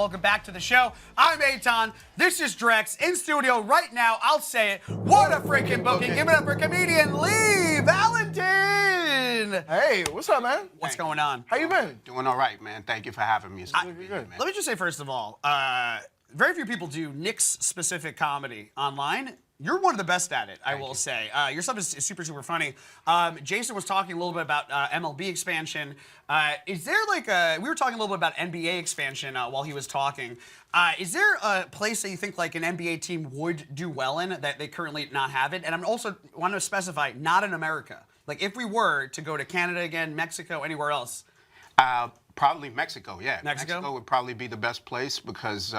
Welcome back to the show. I'm Eitan. This is Drex in studio right now. I'll say it. What a freaking booking. Give it up for comedian Valentin. Hey, what's up, man? What's going on? How you been? Doing all right, man. Thank you for having me. It's good to be here, man. Let me just say, first of all, very few people do Knicks-specific comedy online. You're one of the best at it, I will say. Your stuff is super, super funny. Jason was talking a little bit about MLB expansion. Is there like we were talking a little bit about NBA expansion while he was talking. Is there a place that you think like an NBA team would do well in that they currently not have it? And I'm also want to specify, not in America. Like if we were to go to Canada again, Mexico, anywhere else. Probably Mexico, yeah. Mexico would probably be the best place because,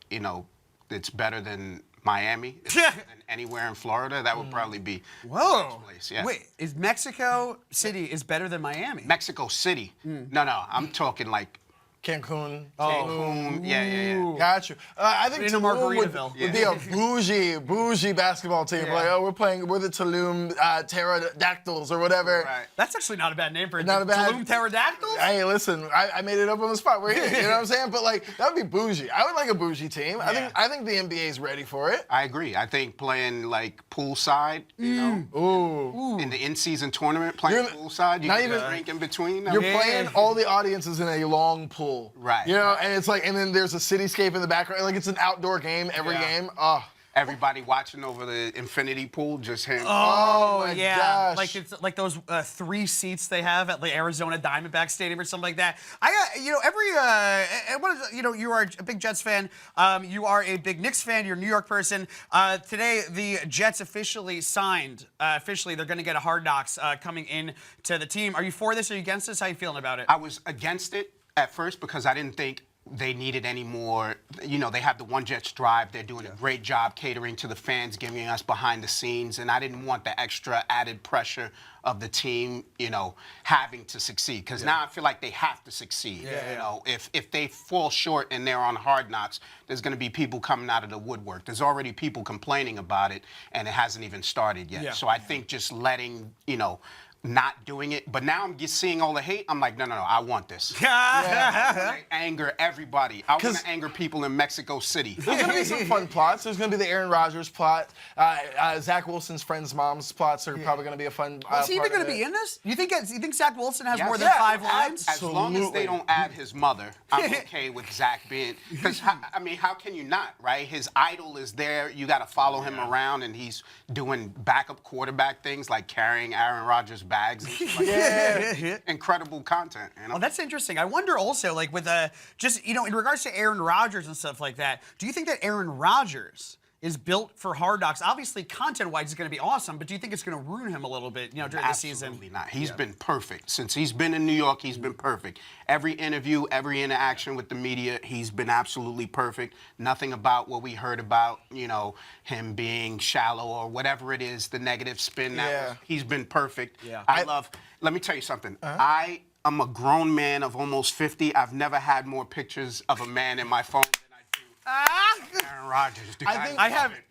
you know, it's better than Miami, than anywhere in Florida. That would probably be the best place. Yeah. Wait, is Mexico City is better than Miami? Mexico City? No, I'm talking like Cancun. Tulum. Yeah. Got you. I think In Tulum Margaritaville. would be a bougie basketball team. Yeah. Like, oh, we're the Tulum Pterodactyls or whatever. Right. That's actually not a bad name for it. Not a bad- Tulum Pterodactyls? Hey, listen, I made it up on the spot. We're here. You know what I'm saying? But like, that would be bougie. I would like a bougie team. Yeah. I think the NBA is ready for it. I agree. I think playing like poolside, you know, in the in-season tournament, playing poolside, you not can even- drink in between. You're playing all the audiences in a long pool. Right. You know, and it's like, and then there's a cityscape in the background. Like, it's an outdoor game every game. Oh. Everybody watching over the infinity pool, just him. Oh, my yeah. gosh. Like it's like those 3 seats they have at the Arizona Diamondback Stadium or something like that. You are a big Jets fan. You are a big Knicks fan. You're a New York person. Today, the Jets officially signed. They're going to get a Hard Knocks coming in to the team. Are you for this? Are you against this? How are you feeling about it? I was against it at first because I didn't think they needed any more. You know, they have the One Jets Drive. They're doing a great job catering to the fans, giving us behind the scenes, and I didn't want the extra added pressure of the team, you know, having to succeed. Because now I feel like they have to succeed. You know, if they fall short and they're on Hard Knocks, there's going to be people coming out of the woodwork. There's already people complaining about it, and it hasn't even started yet. Yeah. So I think just letting, you know, not doing it, but now I'm just seeing all the hate. I'm like, no, I want this. I want to anger everybody. I want to anger people in Mexico City. There's going to be some fun plots. There's going to be the Aaron Rodgers plot. Zach Wilson's friend's mom's plots are probably going to be a fun Is he even going to be in this? You think Zach Wilson has more than 5 lines? As long as they don't add his mother, I'm okay with Zach being. Because, I mean, how can you not, right? His idol is there. You got to follow him around, and he's doing backup quarterback things like carrying Aaron Rodgers' bags and stuff like that. Incredible content. You know? Oh, that's interesting. I wonder also, like, with just, you know, in regards to Aaron Rodgers and stuff like that, do you think that Aaron Rodgers is built for Hard Knocks? Obviously, content-wise, it's going to be awesome, but do you think it's going to ruin him a little bit, you know, during the season? Absolutely not. He's been perfect. Since he's been in New York, he's been perfect. Every interview, every interaction with the media, he's been absolutely perfect. Nothing about what we heard about, you know, him being shallow or whatever it is, the negative spin. He's been perfect. Yeah. Let me tell you something. I'm a grown man of almost 50. I've never had more pictures of a man in my phone than I do. Aaron Rodgers.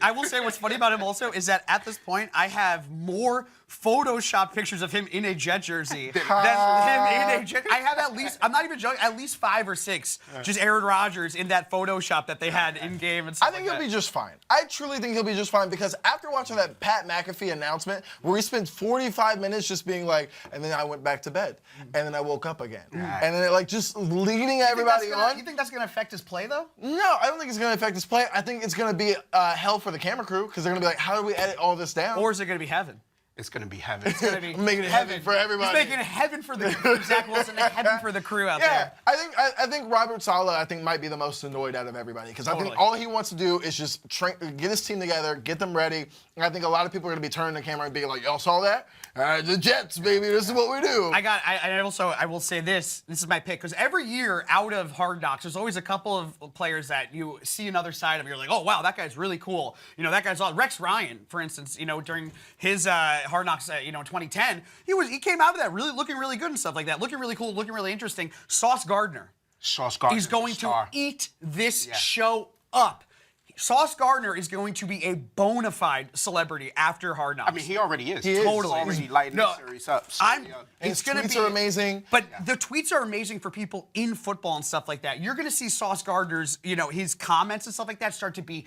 I will say what's funny about him also is that at this point, I have more Photoshop pictures of him in a Jet jersey than him in a Jet. I have at least, I'm not even joking, at least 5 or 6 just Aaron Rodgers in that Photoshop that they had in game and stuff. I think he'll be just fine. I truly think he'll be just fine because after watching that Pat McAfee announcement where he spent 45 minutes just being like, and then I went back to bed, and then I woke up again. And then like just leading everybody on. You think that's going to affect his play though? No, I don't think it's going to affect his play. I think it's going to be hell for the camera crew because they're going to be like, how do we edit all this down? Or is it going to be heaven? It's going to be heaven. It's going to be I'm making it heaven for everybody. He's making it heaven for the Zach Wilson and heaven for the crew out there. I think Robert Saleh might be the most annoyed out of everybody because I think all he wants to do is just get his team together, get them ready. And I think a lot of people are going to be turning the camera and being like, y'all saw that? The Jets, baby, this is what we do. I will say this is my pick, because every year out of Hard Knocks, there's always a couple of players that you see another side of. You're like, oh, wow, that guy's really cool. You know, that guy's all Rex Ryan, for instance, you know, during his Hard Knocks, you know, 2010, he came out of that looking really good and stuff like that, looking really cool, looking really interesting. Sauce Gardner. Sauce Gardner. He's going to eat this show up. Sauce Gardner is going to be a bona fide celebrity after Hard Knocks. I mean, he already is. He is. Totally. Already lighting the series up. So, His It's going to tweets be are amazing. But the tweets are amazing for people in football and stuff like that. You're going to see Sauce Gardner's, his comments and stuff like that start to be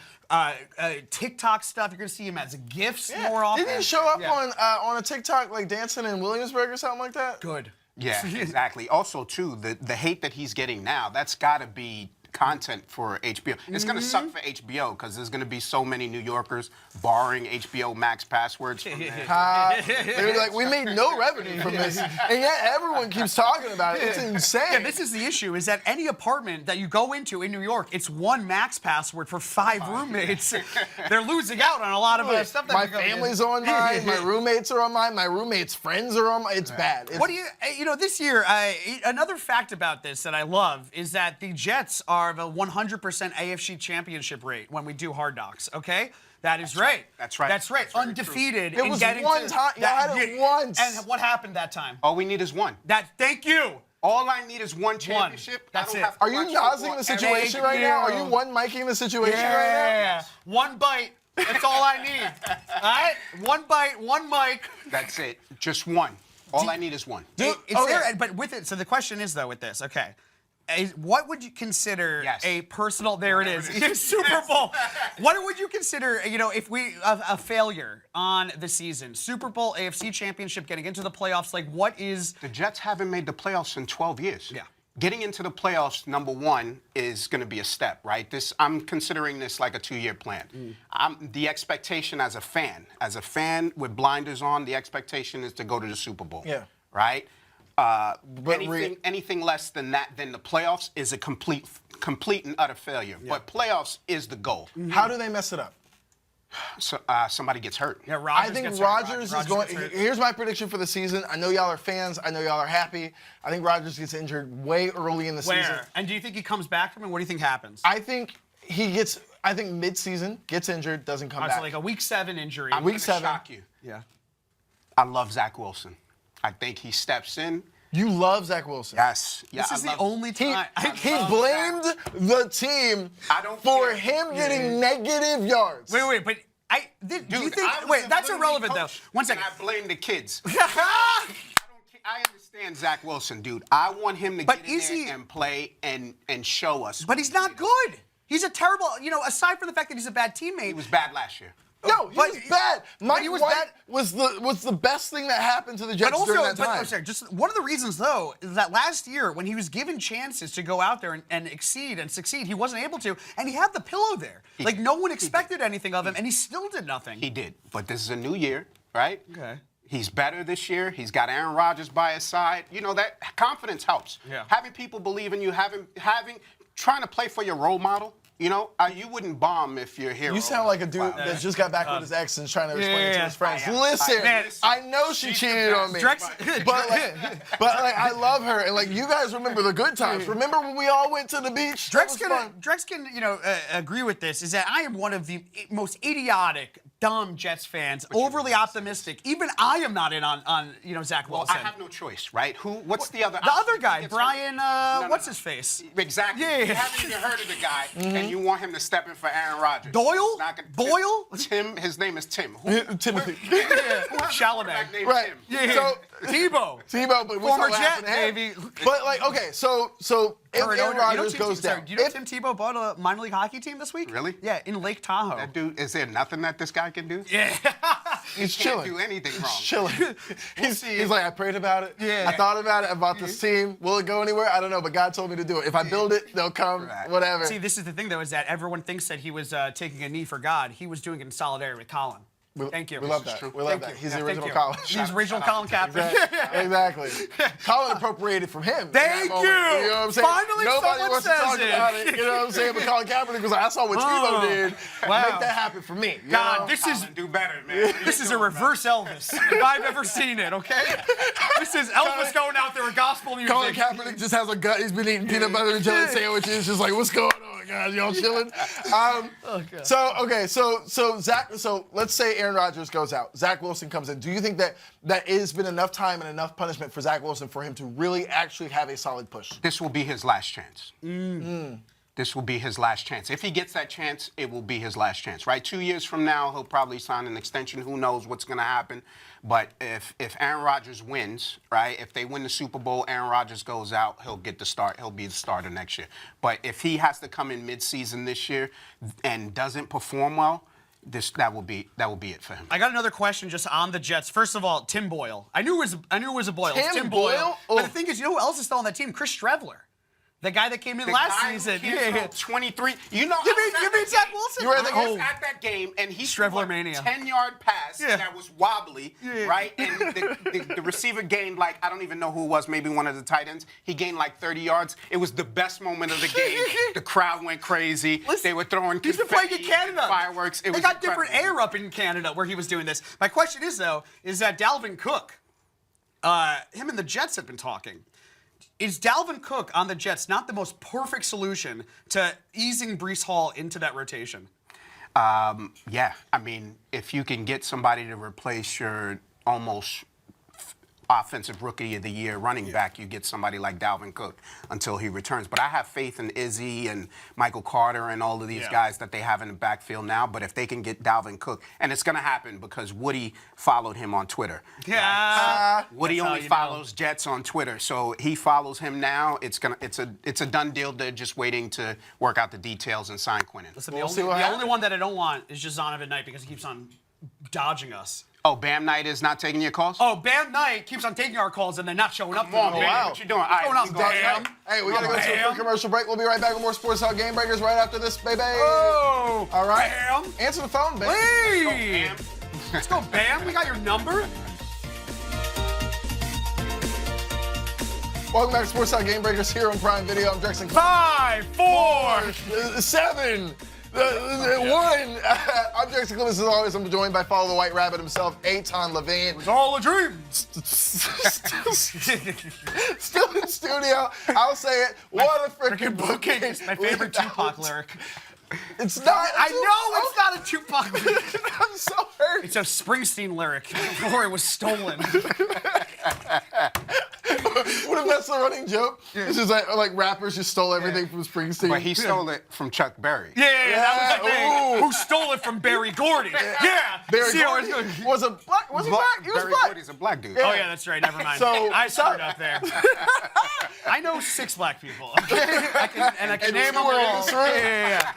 TikTok stuff. You're going to see him as GIFs more often. Didn't he show up on a TikTok like dancing in Williamsburg or something like that? Good. Yeah, exactly. Also, too, the hate that he's getting now, that's got to be content for HBO. It's going to suck for HBO because there's going to be so many New Yorkers borrowing HBO Max passwords from there. They're like, we made no revenue from this, and yet everyone keeps talking about it. It's insane. Yeah, this is the issue, is that any apartment that you go into in New York, it's one Max password for 5 roommates. They're losing out on a lot of stuff. That my family's on mine, my roommates are on mine, my roommates' friends are on mine. It's bad. What do you, this year, another fact about this that I love is that the Jets are of a 100% AFC championship rate when we do Hard Knocks, okay? That is right. That's right. That's right. That's very Undefeated. It in was getting one to time. You had it once. And what happened that time? All we need is one. Thank you. All I need is one championship. That's I don't it. have to Are you watch nosing football the situation right now? Are you one miking the situation right now? Yeah. One bite. That's all I need. All right? One bite, one mic. That's it. Just one. All I need is one. But with it, so the question is, though, with this, okay. What would you consider a personal? There it is. Super Bowl. What would you consider? If we a failure on the season, Super Bowl, AFC Championship, getting into the playoffs. Like, what is? The Jets haven't made the playoffs in 12 years. Yeah. Getting into the playoffs, number one, is going to be a step, right? I'm considering this like a 2-year plan. The expectation as a fan with blinders on, the expectation is to go to the Super Bowl. Yeah. Right. Anything less than that, than the playoffs, is a complete and utter failure. Yeah. But playoffs is the goal. How do they mess it up? So, somebody gets hurt. Yeah, I think Rodgers is going. Here's my prediction for the season. I know y'all are fans. I know y'all are happy. I think Rodgers gets injured way early in the season. And do you think he comes back from it? What do you think happens? I think he gets. I think mid-season gets injured, doesn't come back. So like a Week 7 injury. I'm Week 7. Shock you. Yeah. I love Zach Wilson. I think he steps in. You love Zach Wilson. Yes. Yeah, This is the only time. He blamed the team for him getting negative yards. Wait, but do you think? Wait, that's irrelevant though. One second. I blame the kids. I understand Zach Wilson, dude. I want him to get in there and play and show us. But he's not good. He's a terrible. Aside from the fact that he's a bad teammate, he was bad last year. No, he was bad. Mike White was the best thing that happened to the Jets during that time. But just one of the reasons, though, is that last year when he was given chances to go out there and exceed and succeed, he wasn't able to, and he had the pillow there. No one expected anything of him, and he still did nothing. He did. But this is a new year, right? Okay. He's better this year. He's got Aaron Rodgers by his side. That confidence helps. Yeah. Having people believe in you, trying to play for your role model. You wouldn't bomb if you're here. You sound like a dude that just got back with his ex and trying to explain it to his friends. Listen, I know she cheated on me, but I love her, and you guys remember the good times. Remember when we all went to the beach? Drex can agree with this. Is that I am one of the most idiotic, dumb Jets fans, overly optimistic. Even I am not in on Zach Wilson. I have no choice, right? What's the other? The other guy, Brian. What's his face? Exactly. Yeah. You haven't even heard of the guy, and you want him to step in for Aaron Rodgers. Doyle? Boyle? Tim. His name is Tim. Timothy. Chalamet. Right. Yeah. So Tebow, but former Jet, baby. But okay, so if Aaron Rodgers goes down, do you know Tim Tebow bought a minor league hockey team this week? Really? Yeah, in Lake Tahoe. That dude, is there nothing that this guy can do? Yeah. He's He chilling. can't do anything wrong. He's chilling. He's like, I prayed about it. Yeah. I thought about it. I bought this team. Will it go anywhere? I don't know, but God told me to do it. If I build it, they'll come. Right. Whatever. See, this is the thing, though, is that everyone thinks that he was taking a knee for God. He was doing it in solidarity with Colin. Thank you. We love that. We love that. He's the original Colin. He's the original Colin Kaepernick. Exactly. Colin appropriated from him. Thank you. You know what I'm saying? Finally Nobody someone wants to talk says it. about it. You know what I'm saying? But Colin Kaepernick was like, I saw what Tebow did. Wow. Make that happen for me. You God, know? this is Do better, man. this is a reverse Elvis if I've ever seen it. Okay, this is Elvis going out there with gospel music. Colin Kaepernick just has a gut. He's been eating peanut butter and jelly sandwiches. Just like, what's going on, guys? Y'all chilling? So Zach. So let's say Aaron Rodgers goes out. Zach Wilson comes in. Do you think that has been enough time and enough punishment for Zach Wilson for him to really actually have a solid push? This will be his last chance. this will be his last chance. If he gets that chance, it will be his last chance, right? 2 years from now, he'll probably sign an extension. Who knows what's going to happen? But if Aaron Rodgers wins, right, if they win the Super Bowl, Aaron Rodgers goes out, he'll get the start. He'll be the starter next year. But if he has to come in midseason this year and doesn't perform well, that will be it for him. I got another question just on the Jets. First of all, Tim Boyle. I knew it was a Boyle. It's Tim Boyle? But the thing is, you know who else is still on that team? Chris Strevler. The guy that came in last season. Yeah. 23. You know, You mean Zach Wilson? You were at I was at that game, and he threw Strevler a mania. 10-yard pass that was wobbly, Yeah. right? And the receiver gained, like, I don't even know who it was, maybe one of the tight ends. He gained like 30 yards. It was the best moment of the game. The crowd went crazy. Listen, they were throwing he's been playing in Canada. They Fireworks. It was got incredible. different air up in Canada where he was doing this. My question is, though, is that Dalvin Cook, him and the Jets have been talking. Is Dalvin Cook on the Jets not the most perfect solution to easing Breece Hall into that rotation? Yeah, I mean, if you can get somebody to replace your almost offensive rookie of the year running back, you get somebody like Dalvin Cook until he returns. But I have faith in Izzy and Michael Carter and all of these guys that they have in the backfield now. But if they can get Dalvin Cook, and it's going to happen because Woody followed him on Twitter. Yeah. Woody only follows Jets on Twitter, so he follows him now. It's a done deal. They're just waiting to work out the details and sign Quinnen. Listen, the only one that I don't want is just Zonovan Knight because he keeps on dodging us. Oh, Bam Knight is not taking your calls? Oh, Bam Knight keeps on taking our calls and then not showing up. Come on, for them. Bam. What you doing? All right, What's going on, Bam? Bam? Hey, we gotta go to a Bam. quick commercial break. We'll be right back with more Sports Talk Game Breakers right after this, baby. Oh, All right. Bam. Answer the phone, baby. Hey. Let's go, Bam. We got your number. Welcome back to Sports Talk Game Breakers here on Prime Video. I'm Drexton. 5, 4. 7. 1. I'm Drexton Clemons. As always, I'm joined by Follow the White Rabbit himself, Eitan Levine. It's all a dream. Still in studio. I'll say it. What a freaking booking. It's my favorite Tupac lyric. It's not. I know it's not a Tupac lyric. I'm so hurt. It's a Springsteen lyric before it was stolen. What if that's the running joke? It's just like rappers just stole everything from Springsteen. But he stole it from Chuck Berry. Yeah, that was the thing. Ooh. Who stole it from Barry Gordy? Yeah. Barry See how Gordy it's going? was a black. Was he black? He was Barry black. Gordy's a black dude. Oh yeah, that's right. Never mind. So- I screwed up there. I know 6 black people. Okay? I can name them we're in all. this room. Yeah.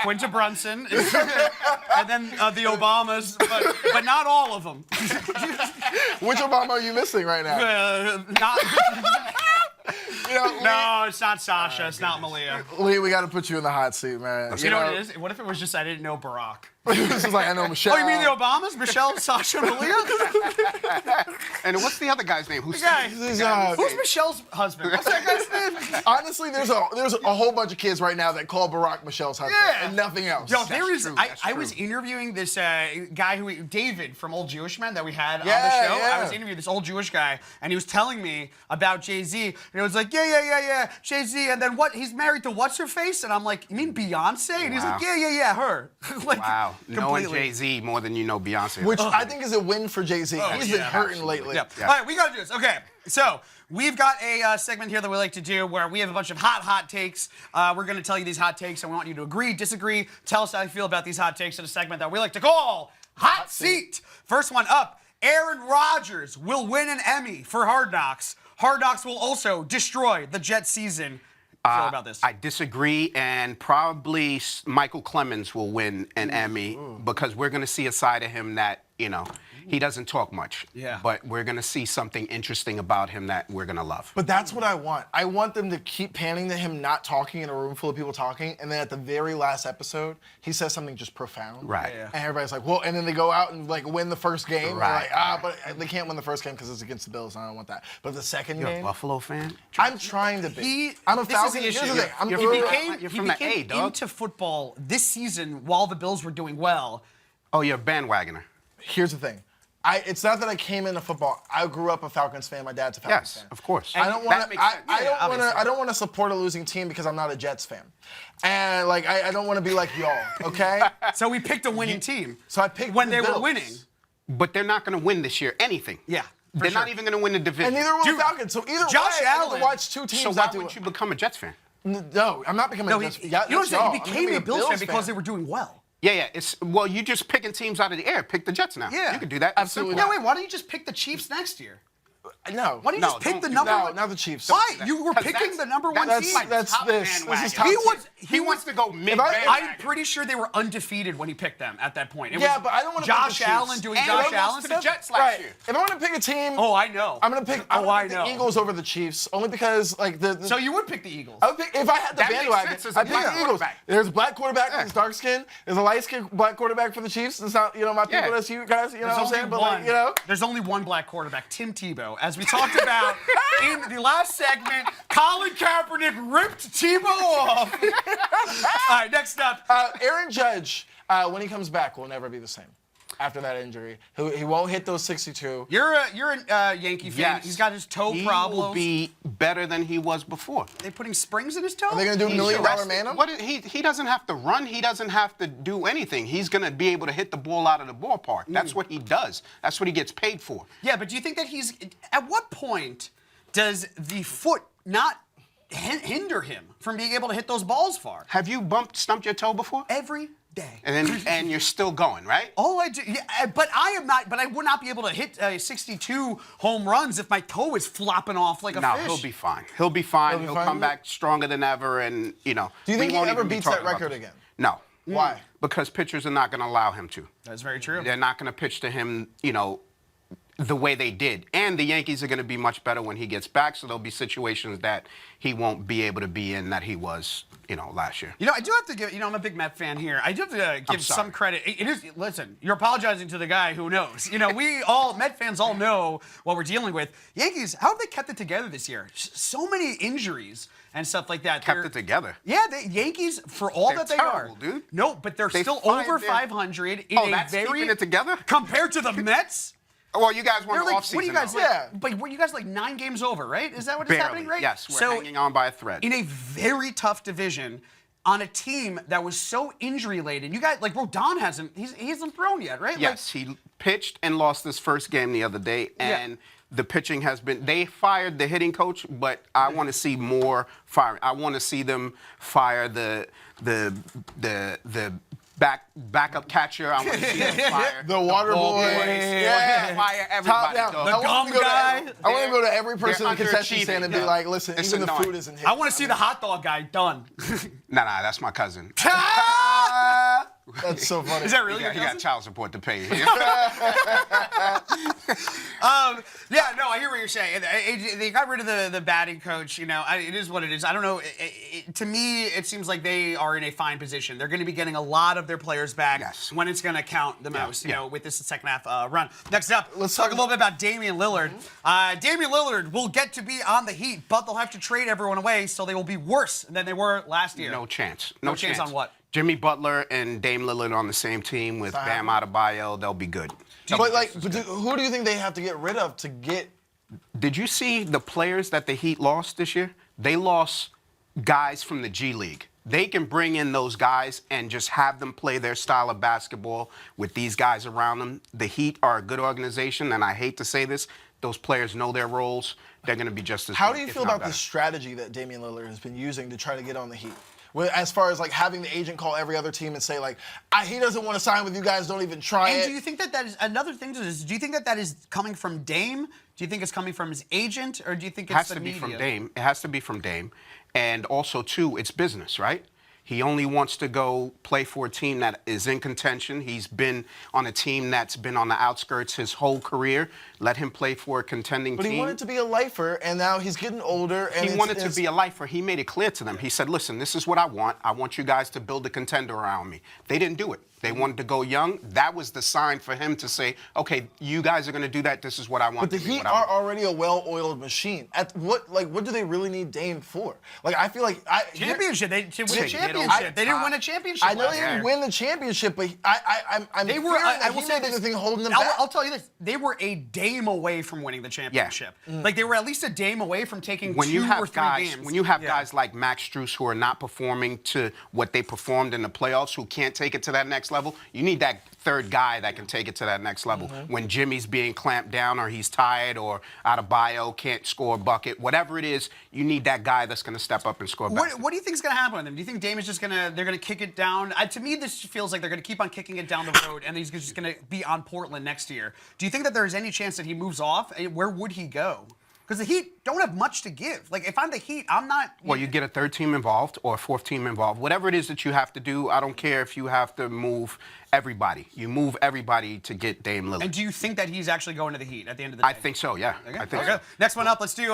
Quinta Brunson, and then the Obamas, but not all of them. Which Obama are you missing right now? Not. You know, No, it's not Sasha. It's not Malia. Lee, we got to put you in the hot seat, man. You know what it is? What if it was just I didn't know Barack? This is like, I know Michelle. Oh, you mean the Obamas? Michelle, Sasha, Malia? And what's the other guy's name? Who's Guy. Who's Michelle's husband? What's that guy's name? Honestly, there's a whole bunch of kids right now that call Barack Michelle's husband Yeah. and nothing else. Yo, there is. true, I that's was true. interviewing this guy David from Old Jewish Men that we had on the Yeah, show. yeah. I was interviewing this old Jewish guy, and he was telling me about Jay-Z, and it was like, yeah, Jay-Z, and then what? He's married to what's her face, and I'm like, you mean Beyonce? And he's like, Wow. yeah, her. Like, Wow. Knowing completely. Jay-Z more than you know Beyonce. Which I think is a win for Jay-Z. He's been hurting lately. Yeah. Yeah. All right, we got to do this. Okay, so we've got a segment here that we like to do where we have a bunch of hot takes. We're going to tell you these hot takes, and we want you to agree, disagree, tell us how you feel about these hot takes in a segment that we like to call Hot Seat. First one up, Aaron Rodgers will win an Emmy for Hard Knocks. Hard Knocks will also destroy the Jets season. How do you feel about this? I disagree, and probably Michael Clemons will win an Emmy because we're going to see a side of him that, you know, he doesn't talk much. Yeah. But we're going to see something interesting about him that we're going to love. But that's what I want. I want them to keep panning to him not talking in a room full of people talking, and then at the very last episode, he says something just profound. Right. Yeah. And everybody's like, well, and then they go out and like win the first game. Right. They're like, but they can't win the first game because it's against the Bills, and I don't want that. But the second You're a game, Buffalo fan? I'm trying to be. He, I'm a this is Falcon. the Here's issue. the thing. I'm You're He from the A, became dog. into football this season while the Bills were doing well. Oh, you're a bandwagoner. Here's the thing. It's not that I came into football. I grew up a Falcons fan. My dad's a Falcons Yes, fan. of course. I don't That want makes to. sense. I don't want to support a losing team because I'm not a Jets fan, and like I don't want to be like y'all. Okay. So we picked a winning team. So I picked when the they were Bills. winning. But they're not going to win this year anything. Yeah. They're not even going to win the division. And neither will Dude, the Falcons. So either Josh way, I get Allen- to watch two teams. So why not do wouldn't it. you become a Jets fan? No, I'm not becoming No, a he, Jets fan. you know what I'm saying? He I'm became becoming a Bills fan because fan. they were doing well. Yeah. You're just picking teams out of the air. Pick the Jets now. Yeah. You can do that. Absolutely. No, wait, why don't you just pick the Chiefs next year? No. Why don't you No, just pick don't the do number that. No, one? not the Chiefs. Why? You were 'Cause picking the number one that's- seed. that's top this. bandwagon. This is top He tier. was- He wants to go mid. I'm pretty sure they were undefeated when he picked them at that point. It Yeah, was but I don't want to Josh pick the Allen Chiefs. doing And Josh they Allen lost to the stuff. Jets last Right. year. If I want to pick a team, Oh, I know. I'm gonna pick. Oh, I the know. Eagles over the Chiefs, only because like the So you would pick the Eagles. I would pick, if I had the That makes bandwagon, sense as I'd a pick black the Eagles. quarterback. There's a black quarterback that's dark skin. There's a light skinned black quarterback for the Chiefs. It's not, my people. Yeah. That's you guys. You know There's what I'm only saying? But one. There's only one black quarterback, Tim Tebow. As we talked about in the last segment, Colin Kaepernick ripped Tebow off. All right, next up. Aaron Judge, when he comes back, will never be the same after that injury. He won't hit those 62. You're a Yankee fan. Yes. He's got his toe He problems. will be better than he was before. They putting springs in his toe? Are they gonna do $1 million Arrested. man him? He doesn't have to run. He doesn't have to do anything. He's going to be able to hit the ball out of the ballpark. That's what he does. That's what he gets paid for. Yeah, but do you think that at what point does the foot not hinder him from being able to hit those balls far? Have you stumped your toe before? Every day. And you're still going, right? All I do, yeah, but I am not. But I would not be able to hit 62 home runs if my toe is flopping off like a No, fish. he'll be fine. He'll be fine. He'll be He'll fine. come back stronger than ever, and Do you think he ever beats that record again? No. Why? Because pitchers are not going to allow him to. That's very true. They're not going to pitch to him, the way they did. And the Yankees are going to be much better when he gets back, so there'll be situations that he won't be able to be in that he was, last year. I do have to give. I'm a big Met fan here. I do have to give sorry. some credit. It is. Listen, you're apologizing to the guy who knows. We all Met fans all know what we're dealing with. Yankees, how have they kept it together this year? So many injuries and stuff like that. Kept it together. Yeah, the Yankees, for all They're that they terrible, are, dude. No, but they're They still find over their- 500 in Oh, a that's very keeping it together? compared to the Mets. Well, you guys won They're the like, offseason. what are you guys though. like? Yeah. But what you guys like 9 games over, right? Is that what is Barely. happening, right? Yes, we're so hanging on by a thread. in a very tough division, on a team that was so injury laden. You guys like Rodon hasn't he hasn't thrown yet, right? Yes, he pitched and lost his first game the other day, and Yeah. the pitching has been. They fired the hitting coach, but I want to see more firing. I want to see them fire the backup catcher. I want to see them fire The water ball boys. boys. Yeah. Fire Top everybody. down. dog. I want gum to go to guy. I want to go to every person in the They're concession stand and be underachieving. like, listen, It's even the annoying. food isn't hit. I want to see the hot dog guy done. Nah, that's my cousin. That's so funny. Is that really He your got cousin? child support to pay. Yeah, no, I hear what you're saying. They got rid of the batting coach. It is what it is. I don't know. To me, it seems like they are in a fine position. They're going to be getting a lot of their players back Yes. when it's going to count the most. yeah. With this second half run. Next up, let's talk a talk little bit about Damian Lillard. Damian Lillard will get to be on the Heat, but they'll have to trade everyone away, so they will be worse than they were last year. No chance. No chance on what? Jimmy Butler and Dame Lillard on the same team with Bam Adebayo, they'll be good. But who do you think they have to get rid of to get? Did you see the players that the Heat lost this year? They lost guys from the G League. They can bring in those guys and just have them play their style of basketball with these guys around them. The Heat are a good organization, and I hate to say this, those players know their roles. They're going to be just as How good, do you if feel not about the better. strategy that Damian Lillard has been using to try to get on the Heat? As far as like having the agent call every other team and say like, he doesn't want to sign with you guys, don't even try And it. do you think that is another thing to this? Do you think that is coming from Dame? Do you think it's coming from his agent, or do you think It it's has the to be media? from Dame. It has to be from Dame. And also, too, it's business, right? He only wants to go play for a team that is in contention. He's been on a team that's been on the outskirts his whole career. Let him play for a contending But team. he wanted to be a lifer, and now he's getting older. And He wanted to be a lifer. He made it clear to them. He said, listen, this is what I want. I want you guys to build a contender around me. They didn't do it. They wanted to go young. That was the sign for him to say, okay, you guys are going to do that. This is what I want. But the to be Heat what I are want. already a well-oiled machine. What do they really need Dame for? Like, I feel like Championship. They to win a Get championship. They didn't win a championship. I know they didn't win the championship, but I'm They were. fearing that I will he say may be this. the thing holding them back. I'll tell you this: they were a dame away from winning the championship. Like they were at least a dame away from taking when you two have or three guys, games. when you have guys like Max Strus who are not performing to what they performed in the playoffs, who can't take it to that next level, you need that third guy that can take it to that next level. When Jimmy's being clamped down or he's tired or out of bio, can't score a bucket, whatever it is, you need that guy that's going to step up and score back. What do you think is going to happen with him? Do you think Dame is just they're going to kick it down? To me, this feels like they're going to keep on kicking it down the road, and he's just going to be on Portland next year. Do you think that there's any chance that he moves off? Where would he go? Because the Heat don't have much to give. Like, if I'm the Heat, I'm not... Well, you get a third team involved or a fourth team involved. Whatever it is that you have to do, I don't care if you have to move everybody. You move everybody to get Dame Lillard. And do you think that he's actually going to the Heat at the end of the day? I think so, yeah. Okay. I think Okay. so. Next one up, let's do...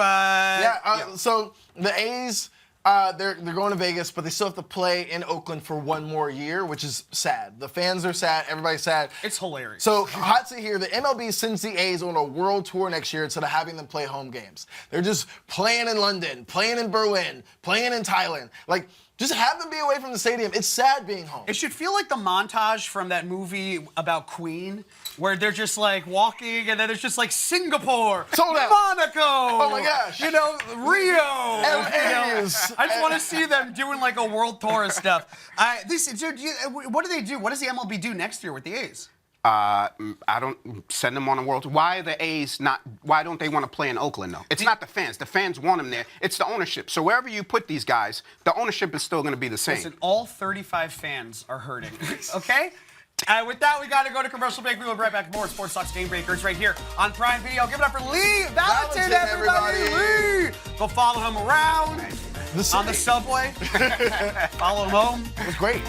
So the A's, they're going to Vegas, but they still have to play in Oakland for one more year, which is sad. The fans are sad. Everybody's sad. It's hilarious. So hot to hear, the MLB sends the A's on a world tour next year instead of having them play home games. They're just playing in London, playing in Berlin, playing in Thailand. Like, just have them be away from the stadium. It's sad being home. It should feel like the montage from that movie about Queen, where they're just like walking, and then it's just like Singapore, Sold out. Monaco. Oh my gosh. You know, Rio. LA. I just want to see them doing like a world tour of stuff. What do they do? What does the MLB do next year with the A's? I don't send them on a world. Why are the A's not? Why don't they want to play in Oakland though? It's not the fans. The fans want them there. It's the ownership. So wherever you put these guys, the ownership is still going to be the same. Listen, all 35 fans are hurting. Okay. With that, we got to go to commercial break. We will be right back with more Sports Talks Game Breakers right here on Prime Video. Give it up for Lee Valentin, everybody. Lee. Go follow him around on the subway. Follow him home. It was great.